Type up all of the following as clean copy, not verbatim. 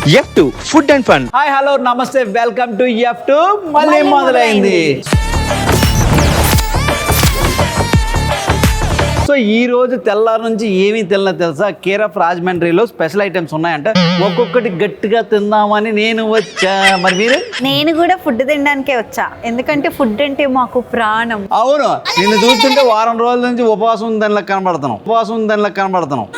F2 food and fun. Hi hello నమస్తే welcome to F2 మళ్ళీ మొదలైంది. సో ఈ రోజు తెల్లారి నుంచి ఏమీ తినలేదు తెలుసా. కేర్ ఆఫ్ రాజమండ్రిలో స్పెషల్ ఐటమ్స్ ఉన్నాయంట, ఒక్కొక్కటి గట్టిగా తిందామని నేను వచ్చా. మరి మీరు? నేను కూడా ఫుడ్ తినడానికే వచ్చా, ఎందుకంటే ఫుడ్ అంటే మాకు ప్రాణం. అవును, నిన్ను చూస్తుంటే వారం రోజుల నుంచి ఉపవాసం ఉందని కనబడుతున్నావు.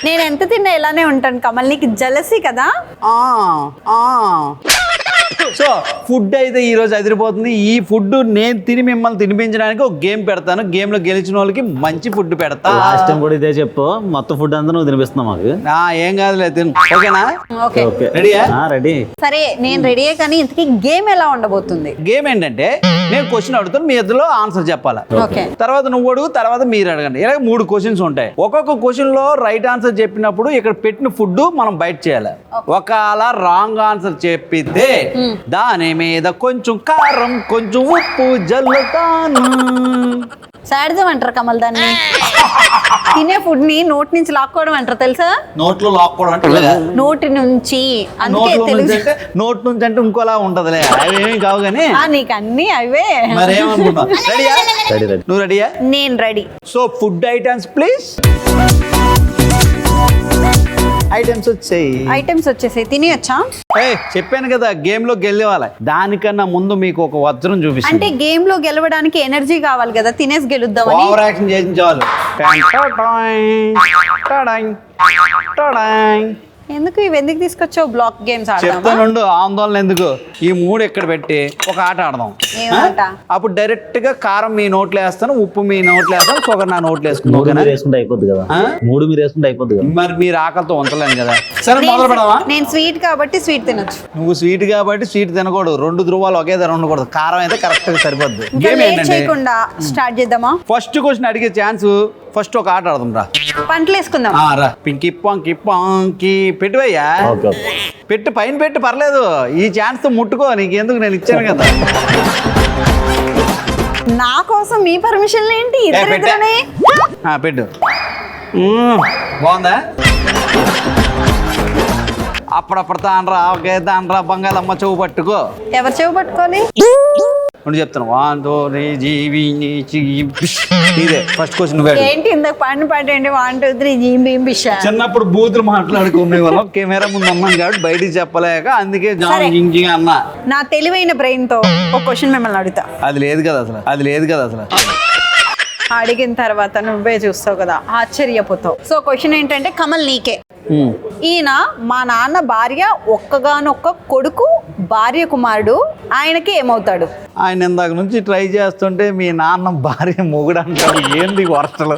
నేను ఎంత తిన్నా ఇలానే ఉంటాను కమల్, నీకు జలసి కదా. సో ఫుడ్ అయితే ఈ రోజు అదిరిపోతుంది. ఈ ఫుడ్ నేను తిని మిమ్మల్ని తినిపించడానికి ఒక గేమ్ పెడతాను. గేమ్ లో గెలిచిన వాళ్ళకి మంచి ఫుడ్ పెడతా. లాస్ట్ టైం కూడా ఇదే చెప్పు, మొత్తం ఫుడ్ అంతా నువ్వు తినిపిస్తున్నావు మాకు. ఏం కాదులే, తిను. ఓకేనా? ఓకే రెడీయా? రెడీ. సరే నేను రెడీయే, కానీ ఇంతకీ గేమ్ ఎలా ఉండబోతుంది? గేమ్ ఏంటంటే నేను క్వశ్చన్ అడుగుతాను, మీ ఇద్దరు ఆన్సర్ చెప్పాలా. ఓకే. తర్వాత నువ్వు అడుగు, తర్వాత మీరు అడగండి. ఇలా 3 క్వశ్చన్స్ ఉంటాయి. ఒక్కొక్క క్వశ్చన్ లో రైట్ ఆన్సర్ చెప్పినప్పుడు ఇక్కడ పెట్టిన ఫుడ్ మనం బయట చేయాలి. ఒకవేళ రాంగ్ ఆన్సర్ చెప్పితే దాని మీద కొంచెం కారం కొంచెం ఉప్పు జల్లుతాను. సాడిజం అంటారు కమల్ దాన్ని. తినే ఫుడ్ ని నోటి నుంచి లాక్కోవడం అంటారు తెలుసా? నోట్లో లాక్కోవడం అంటే నోటి నుంచి. అందుకే నోట్ నుంచి అంటే ఇంకోలా ఉంటదిలే, అవేమీ కావు కానీ. నీకు అన్ని అవే. మరేమనుకుంటున్నావు? రెడీయా? రెడీ. నువ్వు రెడీయా? నేను ready. So food items please. Items వచ్చేసాయి, తినేయచ్చా? చెప్పాను కదా గేమ్ లో గెలవాలి. దానికన్నా ముందు మీకు ఒక వజ్రం అంటే చూపిస్తాను. గేమ్ లో గెలవడానికి ఎనర్జీ కావాలి కదా, తినేసి గెలుద్దామని. ఓవర్ యాక్షన్ చేసిన చాలు. ఎందుకు ఇవి ఎందుకు తీసుకొచ్చావు? Black games ఆడదామా? చెప్తానుండు, ఆందోళన ఎందుకు. ఈ 3 ఇక్కడ పెట్టి ఒక ఆట ఆడదాం. ఏమాట? అప్పుడు డైరెక్ట్ గా కారం మీ నోట్లో వేస్తాను, ఉప్పు మీ నోట్లో వేస్తాను, షుగర్ నా నోట్లో వేసుకుంటాను. మూడు మీరు వేసుకుంటే అయిపోద్ది కదా. మీరు వేసుకుంటే అయిపోద్ది కదా. మరి మీరు ఆకలితో ఉంచలేను కదా. సరే మొదలు పెడదామా? నేను స్వీట్ కాబట్టి స్వీట్ తినొచ్చు. నువ్వు స్వీట్ కాబట్టి స్వీట్ తినకూడదు. 2 ధ్రువాలు ఒకే ధర ఉండకూడదు. కారం అయితే కరెక్ట్ గా సరిపోద్ది. ఇంకా గేమ్ లేట్ ఏంటంటే చేయకుండా స్టార్ట్ చేద్దామా? ఫస్ట్ క్వశ్చన్ అడిగే ఛాన్స్. ఫస్ట్ ఒక ఆట ఆడదాం రా. పంటలు వేసుకుందాం. రా పింకి పాంకి పెట్టువయ్యా. ఓకే. పెట్టు, పైన పెట్టు, పర్లేదు. ఈ ఛాన్స్ తో ముట్టుకో, నీకెందుకు, నేను ఇచ్చాను కదా. నా కోసం మీ పర్మిషన్ ఏంటి? ఇద్దరిద్దరనే. పెట్టు. బాగుందా? అప్పుడప్పుడు తాండ్రా ఒకే తాండ్రా బంగాళమ్మ చెవు పట్టుకో. ఎవరు చెవు పట్టుకోవాలి? నువ్వు చెప్తాను. ఇదే ఫస్ట్ క్వశ్చన్. ఏంటి ఇందాక పాడిన పాట ఏంటి? 1 2 3 జీంబిషా. చిన్నప్పుడు బూతులు మాట్లాడుకునే వాళ్ళం. కెమెరా ముందు అన్నాం కాబట్టి బయటికి చెప్పలేక, అందుకే జింగ్ అన్నా. నా తెలివైన బ్రెయిన్ తో ఒక క్వశ్చన్ మిమ్మల్ని అడుగుతా. అది లేదు కదా అసలు. అడిగిన తర్వాత నువ్వే చూస్తావు కదా, ఆశ్చర్యపోతావు. సో క్వశ్చన్ ఏంటంటే కమల్ నీకే. ఈయన మా నాన్న భార్య ఒక్కగానొక్క కొడుకు, భార్య కుమారుడు. ఆయనకి ఏమవుతాడు? ఆయన ఇందాక నుంచి ట్రై చేస్తుంటే మీ నాన్న భార్య మొగుడు అంటాడు. ఏంది వర్షలు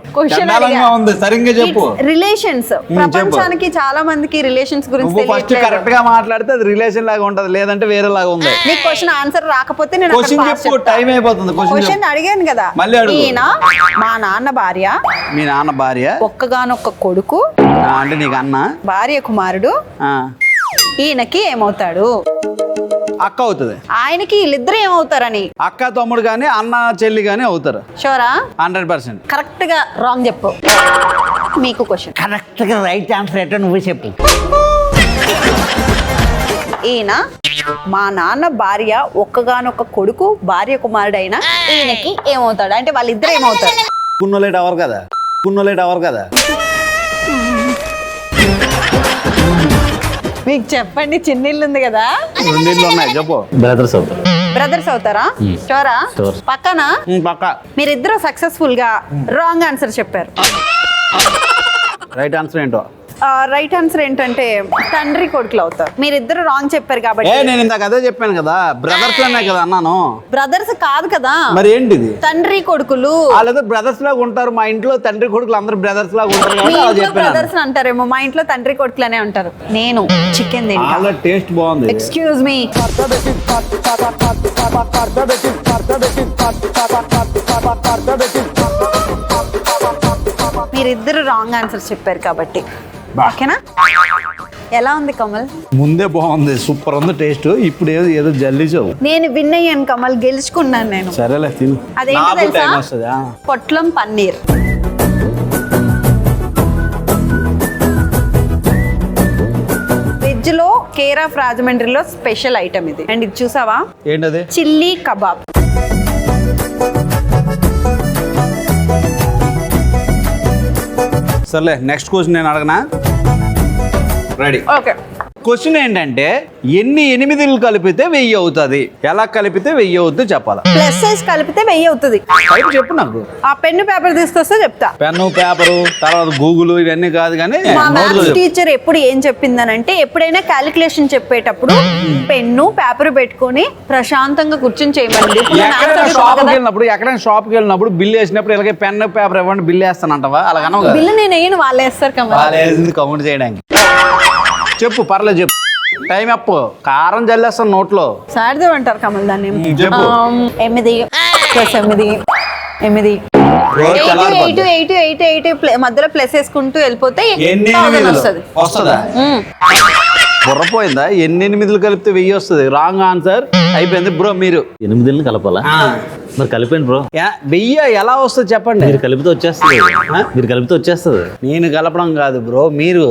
ఉంది, సరిగ్గా చెప్పు. రిలేషన్స్. ప్రపంచానికి చాలా మందికి రిలేషన్స్ గురించి ఫస్ట్ కరెక్ట్ గా మాట్లాడితే అది రిలేషన్ లాగా ఉంటది, లేదంటే వేరే లాగా ఉంది. నీకు క్వశ్చన్ ఆన్సర్ రాకపోతే నేను క్వశ్చన్ చెప్పు, టైం అయిపోతుంది. క్వశ్చన్ అడిగాను కదా. మళ్ళీ అడుగు. ఈయన మా నాన్న భార్య, మీ నాన్న భార్య ఒక్కగానొక్క కొడుకు, అంటే నీకు అన్న, భార్య కుమారుడు. ఈయనకి ఏమవుతాడు? అక్క అవుతుంది. ఆయనకి వీళ్ళిద్దరు ఏమవుతారని? అక్క తమ్ముడు గాని అన్న చెల్లి గాని అవుతారు. షూరా? 100%. కరెక్ట్ గా రాంగ్ చెప్పు. మీకు క్వశ్చన్. కరెక్ట్ గా రైట్ ఆన్సర్ ఏంటో నువ్వే చెప్పు. ఈయన మా నాన్న భార్య ఒక్కగానొక్క కొడుకు, భార్య కుమారుడు అయినా ఈయనకి ఏమవుతాడు? అంటే వాళ్ళిద్దరు ఏమవుతారు? పున్నోలేట్ అవరు కదా. మీకు చెప్పండి, చిన్నిల్లు ఉంది కదా. 2 ఇళ్ళు ఉన్నాయి, చెప్పు. బ్రదర్స్ అవుతారా? షూరా? పక్కన పక్క. మీరిద్దరు సక్సెస్ఫుల్ గా రాంగ్ ఆన్సర్ చెప్పారు. రైట్ ఆన్సర్ ఏంటో? రైట్ ఆన్సర్ ఏంటంటే తండ్రి కొడుకులు అవుతారు. మీరిద్దరు రాంగ్ చెప్పారు కాబట్టి. నేను ఇందాక అదే చెప్పాను కదా, బ్రదర్స్ అనే కదా అన్నాను. బ్రదర్స్ కాదు కదా. మరి ఏంటిది? తండ్రి కొడుకులు. వాళ్ళతో బ్రదర్స్ లాగా ఉంటారు. మా ఇంట్లో తండ్రి కొడుకులు అందరూ బ్రదర్స్ లాగా ఉంటారు. మీ ఇంట్లో బ్రదర్స్ అంటారేమో, మా ఇంట్లో తండ్రి కొడుకులనే అంటారు. నేను చికెన్ తింటా. టేస్ట్ బాగుంది. Excuse me. మీరిద్దరు రాంగ్ ఆన్సర్స్ చెప్పారు కాబట్టి. ఓకేనా? ఎలా ఉంది కమల్? ముందే బాగుంది, సూపర్ ఉంది టేస్ట్. ఇప్పుడు ఏదో జల్లిచావు. నేను విన్ అయ్యాను కమల్, గెలుచుకున్నాను నేను. సరేలే తిను. అదేంటో తెలుసా? పొట్లం పన్నీర్. వెజ్ లో కేర్ ఆఫ్ రాజమండ్రిలో స్పెషల్ ఐటమ్ ఇది. అండ్ ఇది చూసావా, ఏంటది? Chilli kebab. సర్లే, నెక్స్ట్ క్వశ్చన్ నేను అడగనా? రెడీ. ఓకే, క్వశ్చన్ ఏంటంటే ఎన్ని 8లు కలిపితే 1000 అవుతుంది? ఎలా కలిపితే 1000 అవుద్దో చెప్పాలా? ప్లస్ సైజ్ కలిపితే 1000 అవుతుంది. టైప్ చెప్పు నాకు. ఆ పెన్ను పేపర్ తీసుకొస్తే చెప్తా. పెన్ను పేపరు తర్వాత గూగుల్ ఇవన్నీ కాదు కానీ మా నోట్తో మ్యాథ్స్ చెప్పు. టీచర్ ఎప్పుడు ఏం చెప్పిందనంటే, ఎప్పుడైనా క్యాలిక్యులేషన్ చెప్పేటప్పుడు పెన్ను పేపర్ పెట్టుకొని ప్రశాంతంగా కూర్చొని చేయమండి. ఇప్పుడు నేను ఎక్కడైనా answer షాప్కి కదా. వెళ్ళినప్పుడు బిల్లు వేసినప్పుడు ఇలాగే పెన్ను పేపర్ ఇవ్వండి బిల్లు వేస్తానంటవా? అలాగనవు కదా. బిల్లు నేను వేయను, వాళ్ళు వేస్తారు కమల్. వాళ్ళు వేసింది కౌంట్ చేయడానికి. చెప్పు, పర్లేదు చెప్పు. టైం అప్పు. కారం జల్లేస్తాను నోట్లో. సారదే అంటారు కమల్ దాన్ని. చెప్పు. 8 + 8 8 రోజు తెల్లారిపోద్ది. 8 మధ్యలో ప్లస్ వేసుకుంటూ వెళ్ళిపోతే ఎన్ని 1000 8లు? వస్తుంది. వస్తుందా? బుర్రపోయిందా? ఎన్ని 8లు కలిపితే 1000 వస్తుంది? Wrong answer. అయిపోయింది బ్రో. మీరు 8ని కలపాలా? మరి కలిపండి బ్రో. 1000 ఎలా వస్తుంది చెప్పండి. మీరు కలిపితే వచ్చేస్తుంది. మీరు కలిపితే వచ్చేస్తుంది. నేను కలపడం కాదు బ్రో, మీరు.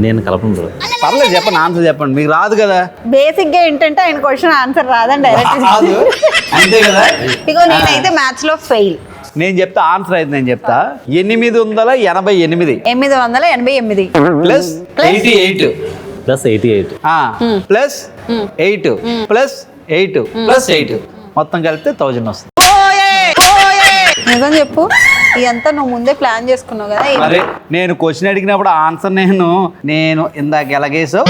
నేను కలపను బ్రో. పర్లేదు చెప్పండి, ఆన్సర్ చెప్పండి. మీకు రాదు కదా. బేసిక్ గా ఏంటంటే ఆయన క్వశ్చన్ ఆన్సర్ రాదని డైరెక్ట్ రాదు అంతే కదా. ఇగో నేనైతే మ్యాథ్స్ లో ఫెయిల్. నేను చెప్తా ఆన్సర్ అయితే. నేను చెప్తా 888 888 plus 88 plus 88. Plus 8 plus 8 plus 8 మొత్తం కలిపితే 1000 వస్తుంది. నిజం చెప్పు, ఇదంతా నువ్వు ముందే ప్లాన్ చేసుకున్నావు కదా. మరి నేను క్వశ్చన్ అడిగినప్పుడు ఆన్సర్ నేను ఇందాక ఎలాగేసావు?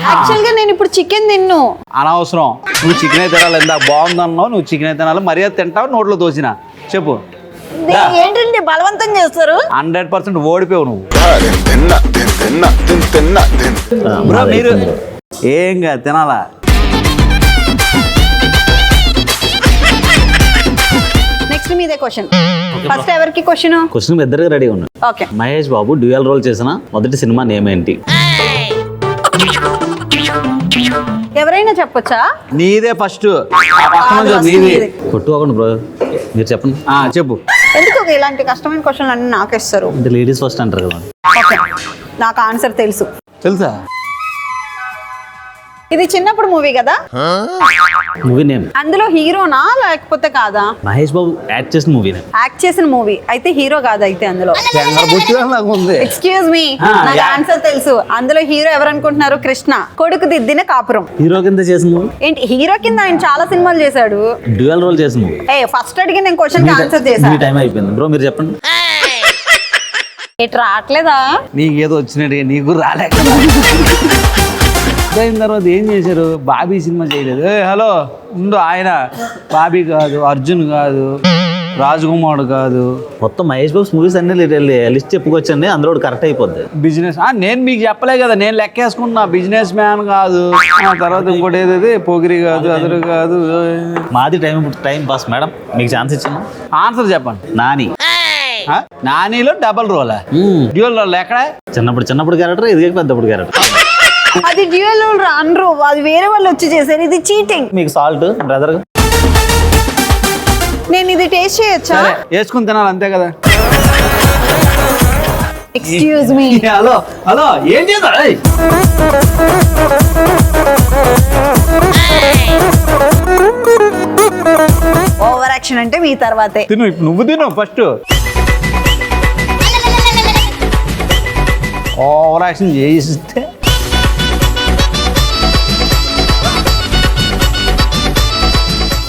యాక్చువల్ గా నేను ఇప్పుడు చికెన్ తిన్ను. అనవసరం. నువ్వు చికెన్ అయితే తినాలి. ఇందాక బాగుందన్నావు. నువ్వు చికెన్ అయితే తినాలి. మర్యాద తింటావు, నోట్లో తోసిన. చెప్పు. ఏంటంటే బలవంతం చేస్తారు. 100% ఓడిపోయావు నువ్వు. ఆ, బ్రో మాది మీరు అయిపోయింది బ్రో. ఏం కాదు, తినాలా? నెక్స్ట్ మీదే క్వశ్చన్. ఫస్ట్ ఎవరికి క్వశ్చన్? క్వశ్చన్ ఇద్దరికి రెడీ ఉన్నాడు. Okay, Mahesh Babu dual role చేసిన మొదటి సినిమా నేమ్ ఏంటి? ఎవరైనా చెప్పొచ్చా? నీదే ఫస్ట్. నీది. కొట్టుకోకండి బ్రో, మీరు చెప్పండి. చెప్పు. ఎందుకు ఇలాంటి కష్టమైన క్వశ్చన్ అన్ని నాకు ఇస్తారు? అంటే లేడీస్ ఫస్ట్ అంటారు కదా. ఓకే, నాకు ఆన్సర్ తెలుసు. తెలుసా? ఇది చిన్నప్పుడు మూవీ కదా, మూవీ నేమ్. అందులో హీరోనా లేకపోతే కాదా? మహేష్ బాబు యాక్ట్ చేసిన మూవీ నేమ్. యాక్ట్ చేసిన మూవీ అయితే హీరో కాదు. అయితే అందులో నాకు ఉంది. ఎక్స్క్యూజ్ మీ, నాకు ఆన్సర్ తెలుసు. అందులో హీరో ఎవరు అనుకుంటున్నారు? కృష్ణ. కొడుకు దిద్దిన కాపురం. హీరో కింద చేసిన మూవీ. ఏంటి హీరో కింద ఆయన చాలా సినిమాలు చేశాడు. డ్యూయల్ రోల్ చేసిన మూవీ. ఫస్ట్ అడిగి నేను క్వశ్చన్ కి ఆన్సర్ చేశాను. మీ టైం అయిపోయింది బ్రో, మీరు చెప్పండి. ఎటు రావట్లేదా? నీకు ఏదో వచ్చినట్టు నీకు రాలేక అయిన తర్వాత ఏం చేశారు? బాబీ సినిమా చేయలేదు. హలో ఉండు, ఆయన బాబీ కాదు, అర్జున్ కాదు, రాజకుమార్ కాదు, మొత్తం మహేష్ బాబు మూవీస్ అన్ని లిస్ట్ చెప్పుకొచ్చండి, అందులో కరెక్ట్ అయిపోద్ది. బిజినెస్. నేను మీకు చెప్పలే కదా, నేను లెక్కేసుకున్నా. బిజినెస్ మ్యాన్ కాదు, తర్వాత ఇంకోటి ఏదైతే పోగిరి కాదు, అదురు కాదు. మాది టైం పాస్ మేడం, మీకు ఛాన్స్ ఇచ్చాను. ఆన్సర్ చెప్పండి. నాని. నానిలో డబల్ రోలా? డ్యూయల్ రోల్ ఎక్కడ? చిన్నప్పుడు క్యారెక్టర్, ఇది పెద్దప్పుడు క్యారెక్టర్. అది డ్యూయల్ అనరు, అది వేరే వాళ్ళు వచ్చి చేశారు. ఇది చీటింగ్. మీకు సాల్ట్ బ్రదర్. నేను ఇది టేస్ట్ చేయొచ్చా? సరే, వేసుకుని తినాలి అంతే కదా. Excuse me. హలో హలో, ఏం చేద్దాం? ఓవర్ యాక్షన్ అంటే మీ తర్వాతే. తిను, నువ్వు తిను ఫస్ట్. ఓవర్ యాక్షన్ చేయిస్తే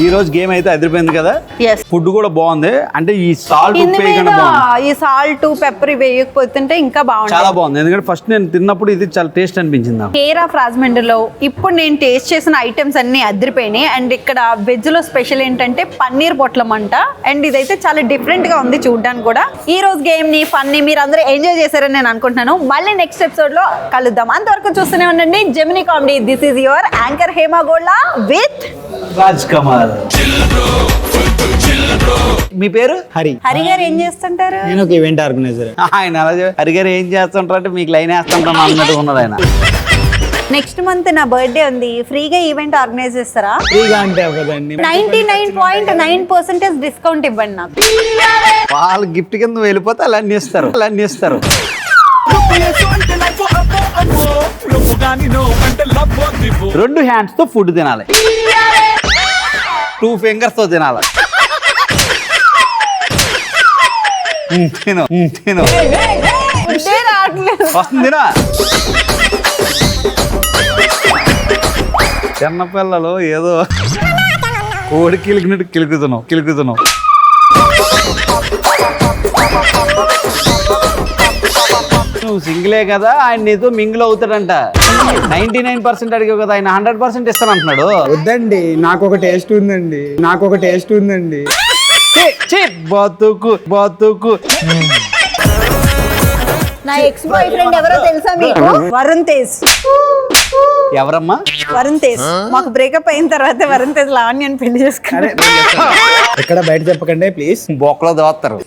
ఈ రోజు గేమ్ అయితే అదిరిపోయింది కదా. Yes. ఫుడ్ కూడా బాగుంది. అంటే ఈ సాల్ట్ ఇందు మీద బాగుంది. ఈ సాల్ట్ పెప్పర్ వేయకపోతుంటే ఇంకా చాలా బాగుంటుంది. బాగుంది. ఎందుకంటే ఫస్ట్ నేను తిన్నప్పుడు ఇది చాలా టేస్ట్ అనిపించింది నాకు. కేర్ ఆఫ్ రాజమండ్రిలో ఇప్పుడు నేను టేస్ట్ చేసిన ఐటమ్స్ అన్ని అదిరిపోయినాయి. అండ్ ఇక్కడ వెజ్ లో స్పెషల్ ఏంటంటే పన్నీర్ పొట్లం అంట. అండ్ ఇదైతే చాలా డిఫరెంట్ గా ఉంది చూడడానికి కూడా. ఈ రోజు గేమ్ ని ఫన్ ని మీరు అందరూ ఎంజాయ్ చేశారని నేను అనుకుంటున్నాను. మళ్ళీ నెక్స్ట్ ఎపిసోడ్ లో కలుద్దాం. అంతవరకు చూస్తూనే ఉండండి Gemini Comedy. This is your anchor Hema Golla with Raj Kamal. మీ పేరు? హరి. హరి గారు ఏం చేస్తుంటారు? నేను ఒక ఈవెంట్ ఆర్గనైజర్. ఆయన అలా హరిగారు ఏం చేస్తుంటారంటే మీకు లైన్ వేస్తుంటాను అన్నట్టు ఉన్నారు ఆయన. నెక్స్ట్ మంత్ నా బర్త్డే ఉంది, ఫ్రీగా ఈవెంట్ ఆర్గనైజ్ చేస్తారా? ఫ్రీగా అంటే కదండి. 99.9% డిస్కౌంట్ ఇవ్వండి నాకు. వాళ్ళు గిఫ్ట్ కింద వెళ్ళిపోతే అలా అన్ని ఇస్తారు. రెండు హ్యాండ్స్ తో ఫుడ్ తినాలి, 2 ఫింగర్స్ తో తినాలి. తిను తిను ఫుడ్డే రావట్లేదు. వస్తుంది తినా. చిన్నపిల్లలు ఏదో కోడి కిలికినట్టు కిలుకుతున్నావు. నువ్వు సింగిలే కదా, ఆయన నీతో మింగిల్ అవుతాడంట. 99% అడిగావు కదా, ఆయన 100% ఇస్తానంటున్నాడు. వద్దండి, నాకు ఒక టేస్ట్ ఉందండి. బతుకు నా ఎక్స్ బాయ్ ఫ్రెండ్ ఎవరో తెలుసా మీకు? వరుణ్ తేజ్. ఎవరమ్మా? వరుణ్ తేజ్. మాకు బ్రేకప్ అయిన తర్వాత వరుణ్ తేజ్ లావణ్యని పెళ్లి చేసుకున్నాడు. ఎక్కడ బయట చెప్పకండి ప్లీజ్. బొక్కలో దోస్తారు.